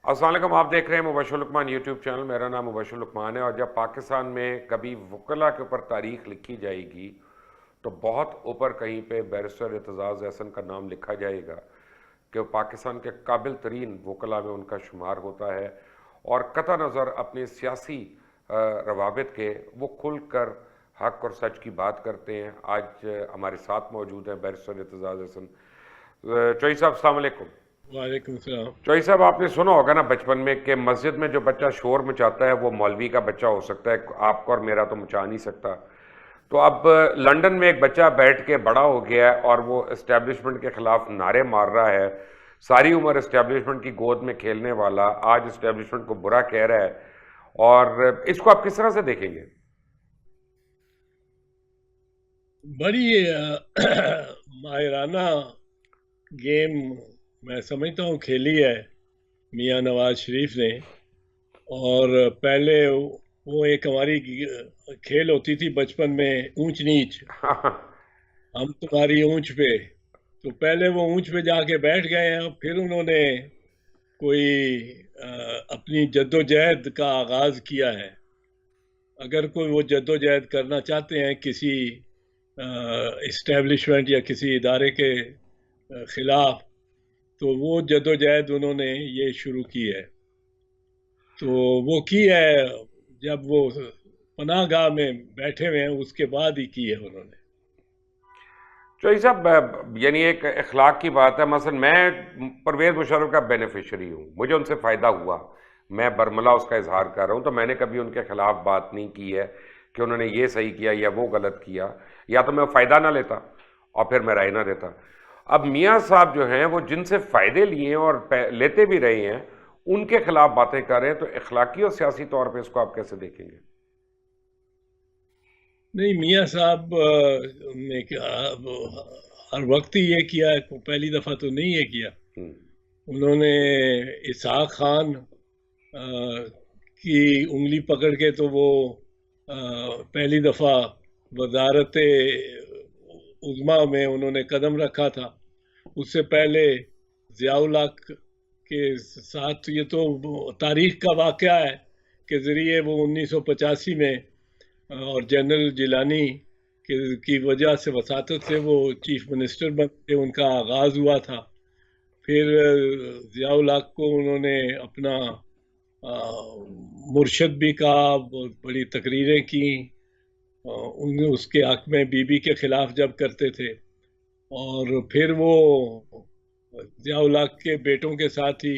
السلام علیکم، آپ دیکھ رہے ہیں مبشر لقمان یوٹیوب چینل. میرا نام مبشر لقمان ہے، اور جب پاکستان میں کبھی وکلا کے اوپر تاریخ لکھی جائے گی تو بہت اوپر کہیں پہ بیرسٹر اعتزاز احسن کا نام لکھا جائے گا کہ وہ پاکستان کے قابل ترین وکلا میں ان کا شمار ہوتا ہے، اور قطع نظر اپنے سیاسی روابط کے وہ کھل کر حق اور سچ کی بات کرتے ہیں. آج ہمارے ساتھ موجود ہیں بیرسٹر اعتزاز احسن. چوئی صاحب السلام علیکم. وعلیکم السلام. چوئی صاحب، آپ نے سنا ہوگا نا بچپن میں کہ مسجد میں جو بچہ شور مچاتا ہے وہ مولوی کا بچہ ہو سکتا ہے، آپ کا اور میرا تو مچا نہیں سکتا. تو اب لنڈن میں ایک بچہ بیٹھ کے بڑا ہو گیا ہے اور وہ اسٹیبلشمنٹ کے خلاف نعرے مار رہا ہے. ساری عمر اسٹیبلشمنٹ کی گود میں کھیلنے والا آج اسٹیبلشمنٹ کو برا کہہ رہا ہے، اور اس کو آپ کس طرح سے دیکھیں گے؟ بڑی ماہرانہ گیم میں سمجھتا ہوں کھیلی ہے میاں نواز شریف نے. اور پہلے وہ ایک ہماری کھیل ہوتی تھی بچپن میں، اونچ نیچ. ہم تمہاری اونچ پہ. تو پہلے وہ اونچ پہ جا کے بیٹھ گئے ہیں، پھر انہوں نے کوئی اپنی جد و جہد کا آغاز کیا ہے. اگر کوئی وہ جد و جہد کرنا چاہتے ہیں کسی اسٹیبلشمنٹ یا کسی ادارے کے خلاف، تو وہ جد و جہد انہوں نے یہ شروع کی ہے. تو وہ کی ہے جب وہ پناہ گاہ میں بیٹھے ہوئے ہیں، اس کے بعد ہی کی ہے انہوں نے. چوئی صاحب، یعنی ایک اخلاق کی بات ہے. مثلا میں پرویز مشرف کا بینیفیشری ہوں، مجھے ان سے فائدہ ہوا، میں برملا اس کا اظہار کر رہا ہوں، تو میں نے کبھی ان کے خلاف بات نہیں کی ہے کہ انہوں نے یہ صحیح کیا یا وہ غلط کیا، یا تو میں فائدہ نہ لیتا اور پھر میں رائے نہ دیتا. اب میاں صاحب جو ہیں وہ جن سے فائدے لیے ہیں اور لیتے بھی رہے ہیں، ان کے خلاف باتیں کر رہے ہیں، تو اخلاقی اور سیاسی طور پہ اس کو آپ کیسے دیکھیں گے؟ نہیں، میاں صاحب نے ہر وقت ہی یہ کیا ہے، پہلی دفعہ تو نہیں یہ کیا. ہوں. انہوں نے اسحاق خان کی انگلی پکڑ کے تو وہ پہلی دفعہ وزارت عظمیٰ میں انہوں نے قدم رکھا تھا. اس سے پہلے ضیاء الحق کے ساتھ، یہ تو تاریخ کا واقعہ ہے کہ ذریعے وہ 1985 میں اور جنرل جیلانی کی وجہ سے، وساطت سے وہ چیف منسٹر بنے، ان کا آغاز ہوا تھا. پھر ضیاء الحق کو انہوں نے اپنا مرشد بھی کہا، بہت بڑی تقریریں کی اس کے حق میں، بی بی کے خلاف جب کرتے تھے. اور پھر وہ ضیاء الحق کے بیٹوں کے ساتھ ہی،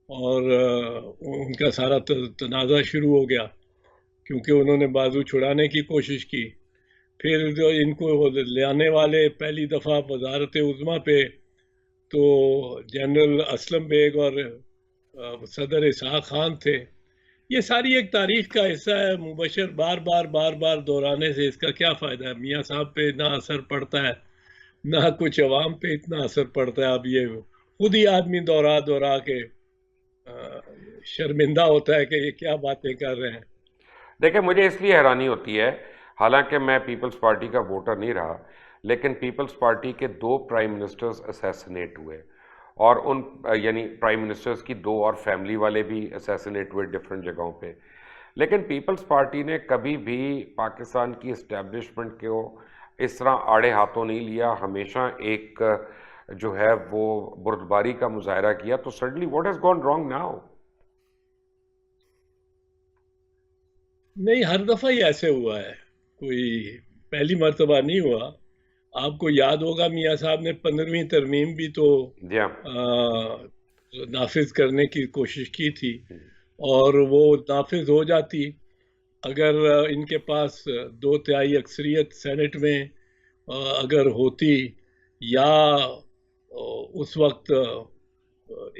اور ان کا سارا تنازع شروع ہو گیا کیونکہ انہوں نے بازو چھڑانے کی کوشش کی. پھر جو ان کو لانے والے پہلی دفعہ وزارت عظمیٰ پہ تو جنرل اسلم بیگ اور صدر اسحاق خان تھے. یہ ساری ایک تاریخ کا حصہ ہے مبشر. بار بار بار بار دہرانے سے اس کا کیا فائدہ ہے؟ میاں صاحب پہ نہ اثر پڑتا ہے، نہ کچھ عوام پہ اتنا اثر پڑتا ہے. اب یہ خود ہی آدمی دوہرا دوہرا کے شرمندہ ہوتا ہے کہ یہ کیا باتیں کر رہے ہیں. دیکھیں، مجھے اس لیے حیرانی ہوتی ہے، حالانکہ میں پیپلز پارٹی کا ووٹر نہیں رہا، لیکن پیپلز پارٹی کے 2 پرائم منسٹرز اسیسنیٹ ہوئے، اور ان یعنی پرائم منسٹرز کی 2 اور فیملی والے بھی اسیسنیٹ ہوئے ڈفرینٹ جگہوں پہ. لیکن پیپلز پارٹی نے کبھی بھی پاکستان کی اسٹیبلشمنٹ کو اس طرح آڑے ہاتھوں نہیں لیا، ہمیشہ ایک جو ہے وہ بردباری کا مظاہرہ کیا. تو suddenly what has gone wrong now? نہیں، ہر دفعہ ہی ایسے ہوا ہے، کوئی پہلی مرتبہ نہیں ہوا. آپ کو یاد ہوگا میاں صاحب نے 15ویں ترمیم بھی تو جی ہاں. نافذ کرنے کی کوشش کی تھی، اور وہ نافذ ہو جاتی اگر ان کے پاس 2/3 اکثریت سینٹ میں اگر ہوتی، یا اس وقت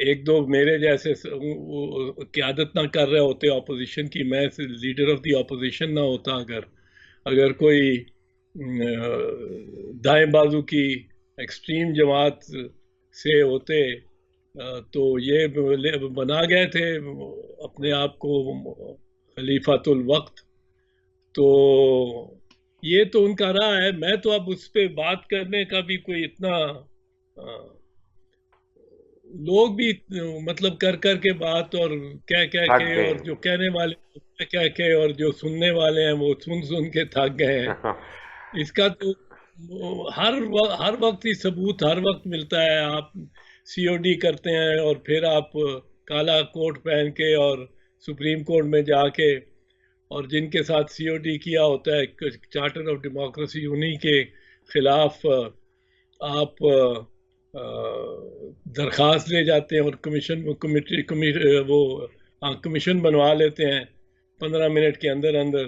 ایک دو میرے جیسے قیادت نہ کر رہے ہوتے اپوزیشن کی، میں لیڈر آف دی اپوزیشن نہ ہوتا، اگر کوئی دائیں بازو کی ایکسٹریم جماعت سے ہوتے تو یہ بنا گئے تھے اپنے آپ کو خلیفۃ الوقت. تو یہ تو ان کا رہا ہے. میں تو اب اس پہ بات کرنے کا بھی کوئی اتنا لوگ بھی مطلب کر کر کے بات اور کہہ کہہ تھک کے، گئے اور جو کہنے والے کہہ کہہ کے، اور جو سننے والے ہیں وہ سن سن کے تھک گئے ہیں. ہیں. اس کا تو ہر وقت ہی ثبوت ہر وقت ملتا ہے. آپ سی او ڈی کرتے ہیں اور پھر آپ کالا کوٹ پہن کے اور سپریم کورٹ میں جا کے، اور جن کے ساتھ سی او ڈی کیا ہوتا ہے چارٹر آف ڈیموکریسی، انہی کے خلاف آپ درخواست لے جاتے ہیں اور کمیشن بنوا لیتے ہیں 15 منٹ کے اندر اندر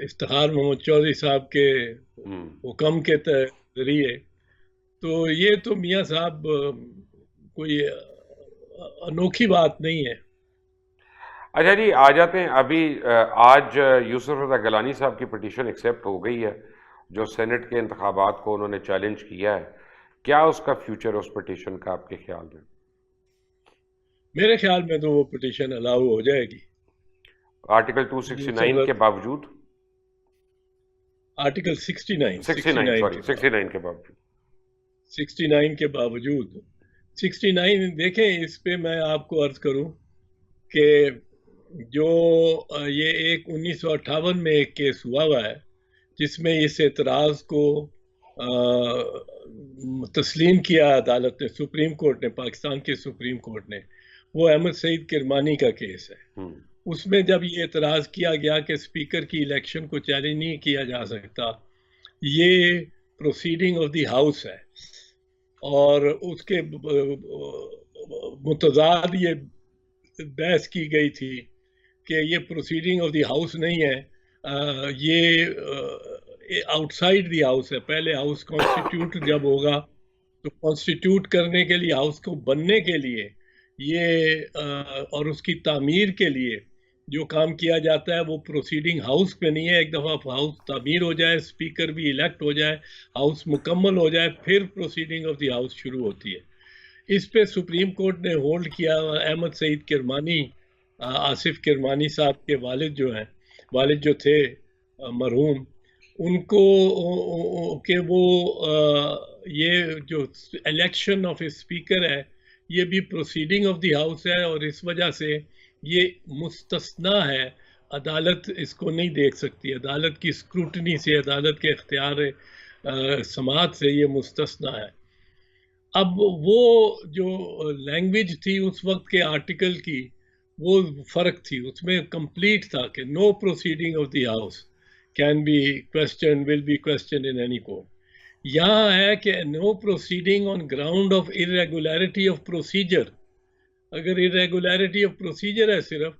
افتخار محمد چودھری صاحب کے حکم کے ذریعے. تو یہ تو میاں صاحب کوئی انوکھی بات نہیں ہے. اچھا جی، آ جاتے ہیں ابھی. آج یوسف رضا گیلانی صاحب کی پٹیشن ایکسیپٹ ہو گئی ہے، جو سینٹ کے انتخابات کو انہوں نے چیلنج کیا ہے. کیا اس کا فیوچر اس پٹیشن کا آپ کے خیال میں؟ میرے خیال میں تو وہ پٹیشن الاؤ ہو جائے گی. آرٹیکل 269 کے باوجود؟ آرٹیکل 69 کے باوجود 69 کے باوجود 69 دیکھیں. اس پہ میں آپ کو عرض کروں کہ جو یہ 1958 میں ایک کیس ہوا ہے جس میں اس اعتراض کو تسلیم کیا عدالت نے، سپریم کورٹ نے، پاکستان کے سپریم کورٹ نے، وہ احمد سعید کرمانی کا کیس ہے. اس میں جب یہ اعتراض کیا گیا کہ اسپیکر کی الیکشن کو چیلنج نہیں کیا جا سکتا، یہ پروسیڈنگ آف دی ہاؤس ہے، اور اس کے متضاد یہ بحث کی گئی تھی کہ یہ پروسیڈنگ آف دی ہاؤس نہیں ہے، یہ آؤٹ سائڈ دی ہاؤس ہے. پہلے ہاؤس کانسٹیٹیوٹ جب ہوگا تو کانسٹیٹیوٹ کرنے کے لیے، ہاؤس کو بننے کے لیے یہ اور اس کی تعمیر کے لیے جو کام کیا جاتا ہے وہ پروسیڈنگ ہاؤس پہ نہیں ہے. ایک دفعہ ہاؤس تعمیر ہو جائے، اسپیکر بھی الیکٹ ہو جائے، ہاؤس مکمل ہو جائے، پھر پروسیڈنگ آف دی ہاؤس شروع ہوتی ہے. اس پہ سپریم کورٹ نے ہولڈ کیا. احمد سعید کرمانی، آصف کرمانی صاحب کے والد جو تھے مرحوم، ان کو کہ وہ یہ جو الیکشن آف اسپیکر ہے یہ بھی پروسیڈنگ آف دی ہاؤس ہے، اور اس وجہ سے یہ مستثنا ہے. عدالت اس کو نہیں دیکھ سکتی. عدالت کی اسکروٹنی سے، عدالت کے اختیار سماعت سے یہ مستثنا ہے. اب وہ جو لینگویج تھی اس وقت کے آرٹیکل کی، وہ فرق تھی. اس میں کمپلیٹ تھا کہ no proceeding of the house can be questioned, will be questioned in any court. یہاں ہے کہ no proceeding on ground of irregularity of procedure. اگر irregularity of procedure ہے صرف،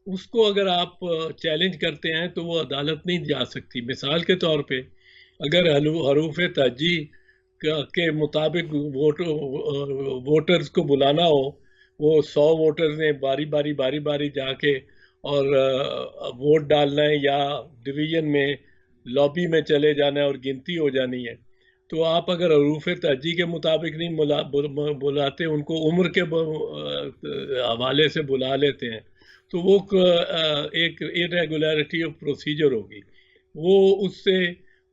اس کو اگر آپ چیلنج کرتے ہیں تو وہ عدالت نہیں جا سکتی. مثال کے طور پہ اگر حروف تہجی کے مطابق ووٹرز کو بلانا ہو، وہ 100 ووٹرز نے باری باری جا کے اور ووٹ ڈالنا ہے، یا ڈویژن میں لابی میں چلے جانا ہے اور گنتی ہو جانی ہے، تو آپ اگر حروف تہجی کے مطابق نہیں بلاتے، ان کو عمر کے حوالے سے بلا لیتے ہیں، تو وہ ایک irregularity of procedure ہوگی. وہ اس سے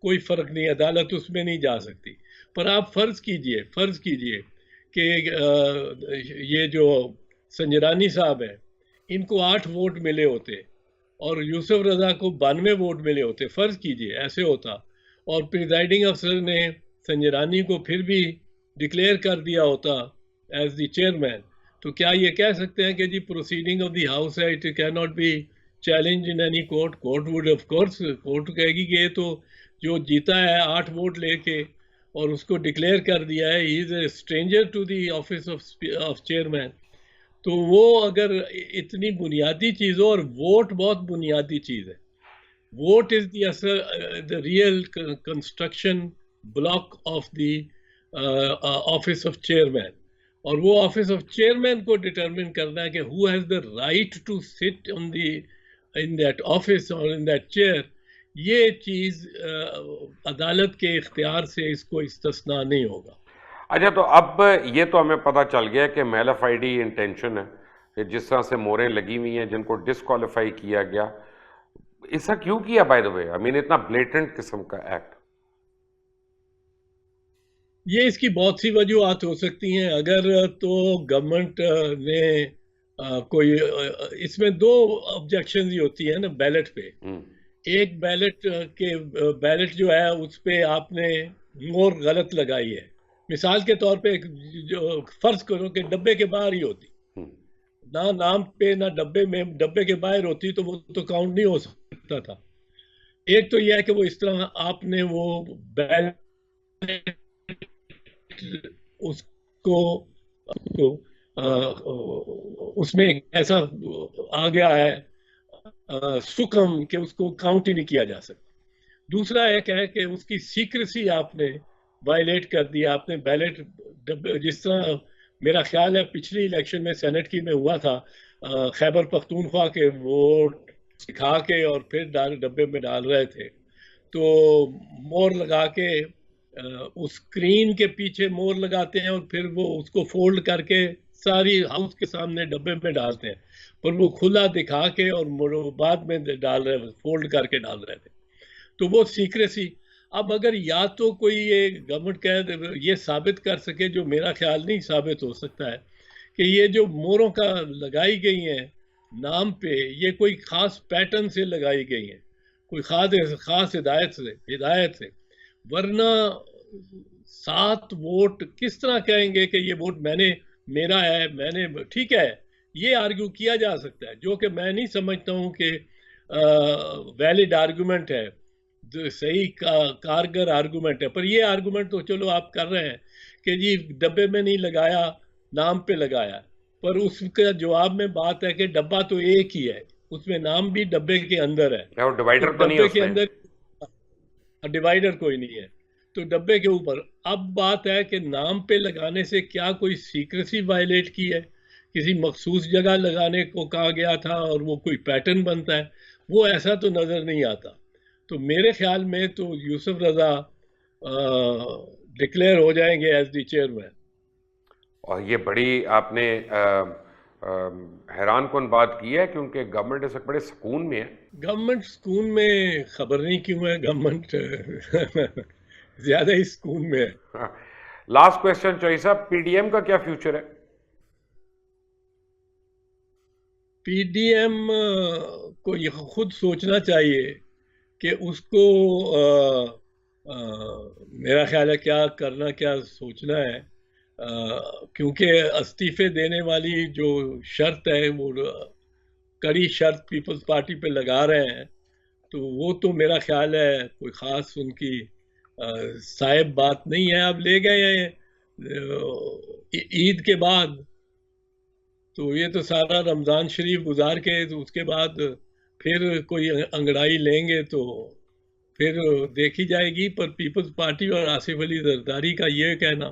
کوئی فرق نہیں، عدالت اس میں نہیں جا سکتی. پر آپ فرض کیجئے کہ یہ جو سنجرانی صاحب ہیں، ان کو 8 ووٹ ملے ہوتے اور یوسف رضا کو 92 ووٹ ملے ہوتے. فرض کیجئے ایسے ہوتا، اور پریزائڈنگ افسر نے سنجرانی کو پھر بھی ڈکلیئر کر دیا ہوتا ایز دی چیئرمین، تو کیا یہ کہہ سکتے ہیں کہ جی پروسیڈنگ آف دی ہاؤس ہے، it can not be challenge in any court? Court would of course, court کہے گی کہ یہ تو جو جیتا ہے 8 ووٹ لے کے اور اس کو ڈکلیئر کر دیا ہے، he is a stranger to the office of chairman. تو وہ اگر اتنی بنیادی چیز ہو، اور ووٹ بہت بنیادی چیز ہے، vote is the real construction block of the office of chairman, اور وہ آفس آف چیئرمین کو ڈٹرمن کرنا ہے کہ who has the right to sit in that office اور ان دیٹ چیئر. یہ چیز عدالت کے اختیار سے اس کو استثناء نہیں ہوگا. اچھا، تو اب یہ تو ہمیں پتہ چل گیا کہ میلافائڈی انٹینشن ہے، کہ جس طرح سے موریں لگی ہوئی ہیں جن کو ڈسکوالیفائی کیا گیا. ایسا کیوں کیا بائی دا وے؟ اتنا بلیٹنٹ قسم کا ایکٹ. یہ اس کی بہت سی وجوہات ہو سکتی ہیں. اگر تو گورنمنٹ نے کوئی اس میں دو آبجیکشن ہی ہوتی ہیں نا بیلٹ پہ. ایک بیلٹ جو ہے اس پہ آپ نے مور غلط لگائی ہے. مثال کے طور پہ جو فرض کرو کہ ڈبے کے باہر ہی ہوتی, نہ نام پہ نہ ڈبے میں, ڈبے کے باہر ہوتی تو وہ تو کاؤنٹ نہیں ہو سکتا تھا. ایک تو یہ ہے کہ وہ اس طرح آپ نے وہ بیلٹ اس کو اس میں ایسا آ گیا ہے سکم کہ اس کو کاؤنٹ ہی نہیں کیا جا سکتا. دوسرا ایک ہے کہ اس کی سیکریسی آپ نے وائلیٹ کر دیا. آپ نے بیلٹ جس طرح میرا خیال ہے پچھلی الیکشن میں سینٹ کی میں ہوا تھا, خیبر پختونخوا کے ووٹ سکھا کے اور پھر ڈبے میں ڈال رہے تھے, تو مور لگا کے اس اسکرین کے پیچھے مور لگاتے ہیں اور پھر وہ اس کو فولڈ کر کے ساری ہاؤس کے سامنے ڈبے میں ڈالتے ہیں, پر وہ کھلا دکھا کے اور بعد میں ڈال رہے فولڈ کر کے ڈال رہے تھے. تو وہ سیکریسی. اب اگر یا تو کوئی یہ گورنمنٹ یہ ثابت کر سکے, جو میرا خیال نہیں ثابت ہو سکتا ہے, کہ یہ جو موروں کا لگائی گئی ہیں نام پہ یہ کوئی خاص پیٹرن سے لگائی گئی ہیں, کوئی خاص ہدایت سے, ورنہ 7 ووٹ کس طرح کہیں گے کہ یہ ووٹ میرا ہے, میں نے ٹھیک ہے, یہ آرگیو کیا جا سکتا ہے, جو کہ میں نہیں سمجھتا ہوں کہ ویلڈ آرگومنٹ ہے, صحیح کارگر آرگومنٹ ہے. پر یہ آرگومنٹ تو چلو آپ کر رہے ہیں کہ جی ڈبے میں نہیں لگایا, نام پہ لگایا, پر اس کا جواب میں بات ہے کہ ڈبہ تو ایک ہی ہے, اس میں نام بھی ڈبے کے اندر ہے, ڈبے کے اندر ڈیوائیڈر کوئی نہیں ہے, تو ڈبے کے اوپر. اب بات ہے کہ نام پہ لگانے سے کیا کوئی سیکریسی وائلیٹ کی ہے, کسی مخصوص جگہ لگانے کو کہا گیا تھا اور وہ کوئی پیٹرن بنتا ہے, وہ ایسا تو نظر نہیں آتا. تو میرے خیال میں تو یوسف رضا ڈکلیئر ہو جائیں گے ایز دی چیئرمین. اور یہ بڑی آپ نے حیران کن بات کی ہے, کیونکہ گورنمنٹ اس وقت بڑے سکون میں ہے. گورنمنٹ سکون میں خبر نہیں کیوں ہے, گورنمنٹ زیادہ ہی سکون میں ہے. لاسٹ کویسچن چوہی صاحب, پی ڈی ایم کا کیا فیوچر ہے؟ پی ڈی ایم کو یہ خود سوچنا چاہیے کہ اس کو میرا خیال ہے کیا کرنا, کیا سوچنا ہے, کیونکہ استعفے دینے والی جو شرط ہے وہ کڑی شرط پیپلز پارٹی پہ لگا رہے ہیں, تو وہ تو میرا خیال ہے کوئی خاص ان کی صاحب بات نہیں ہے. اب لے گئے ہیں عید کے بعد, تو یہ تو سارا رمضان شریف گزار کے اس کے بعد پھر کوئی انگڑائی لیں گے تو پھر دیکھی جائے گی. پر پیپلز پارٹی اور آصف علی زرداری کا یہ کہنا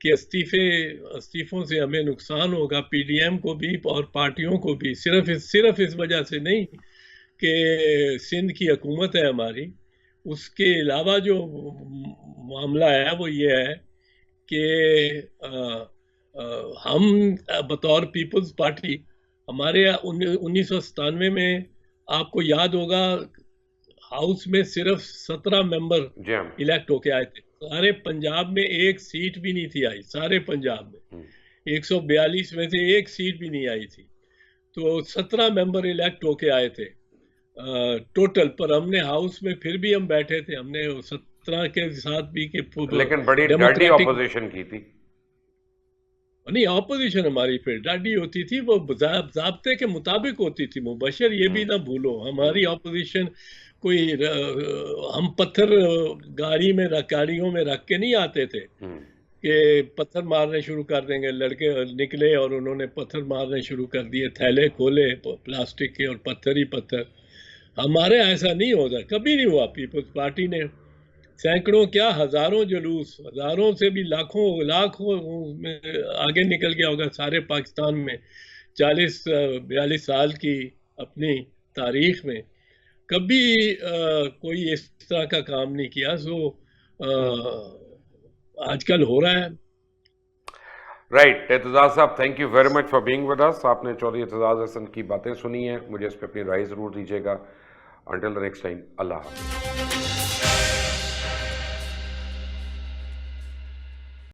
کہ استعفوں سے ہمیں نقصان ہوگا, پی ڈی ایم کو بھی اور پارٹیوں کو بھی, صرف اس وجہ سے نہیں کہ سندھ کی حکومت ہے ہماری, اس کے علاوہ جو معاملہ ہے وہ یہ ہے کہ ہم بطور پیپلز پارٹی, ہمارے 1997 میں آپ کو یاد ہوگا ہاؤس میں صرف 17 ممبر الیکٹ ہو کے آئے تھے. سارے پنجاب میں ایک سیٹ بھی نہیں تھی آئی, سارے پنجاب میں 142 میں سے ایک سیٹ بھی نہیں آئی تھی. تو 17 ممبر الیکٹ ہو کے آئے تھے ٹوٹل, پر ہم نے ہاؤس میں پھر بھی ہم بیٹھے تھے, ہم نے 17 کے ساتھ بھی کہ لیکن بڑی ڈاڈی اپوزیشن کی تھی. نہیں, اپوزیشن ہماری پھر ڈاڈی ہوتی تھی, وہ ضابطے کے مطابق ہوتی تھی. مبشر یہ بھی نہ بھولو, ہماری اپوزیشن کوئی ہم پتھر گاڑیوں میں رکھ کے نہیں آتے تھے کہ پتھر مارنے شروع کر دیں گے. لڑکے نکلے اور انہوں نے پتھر مارنے شروع کر دیے, تھیلے کھولے پلاسٹک کے اور پتھر ہی پتھر. ہمارے ایسا نہیں ہوتا, کبھی نہیں ہوا. پیپلز پارٹی نے سینکڑوں کیا ہزاروں جلوس, ہزاروں سے بھی لاکھوں میں آگے نکل گیا ہوگا سارے پاکستان میں 40-42 سال کی اپنی تاریخ میں, کبھی کوئی اس طرح کا کام نہیں کیا. سو آج کل ہو رہا ہے. رائٹ. اعتزاز صاحب, thank you very much for being with us. آپ نے چودھری اعتزاز احسن کی باتیں سنی ہیں, مجھے اس پہ اپنی رائے ضرور دیجیے گا. انٹل دا نیکسٹ ٹائم, اللہ حافظ.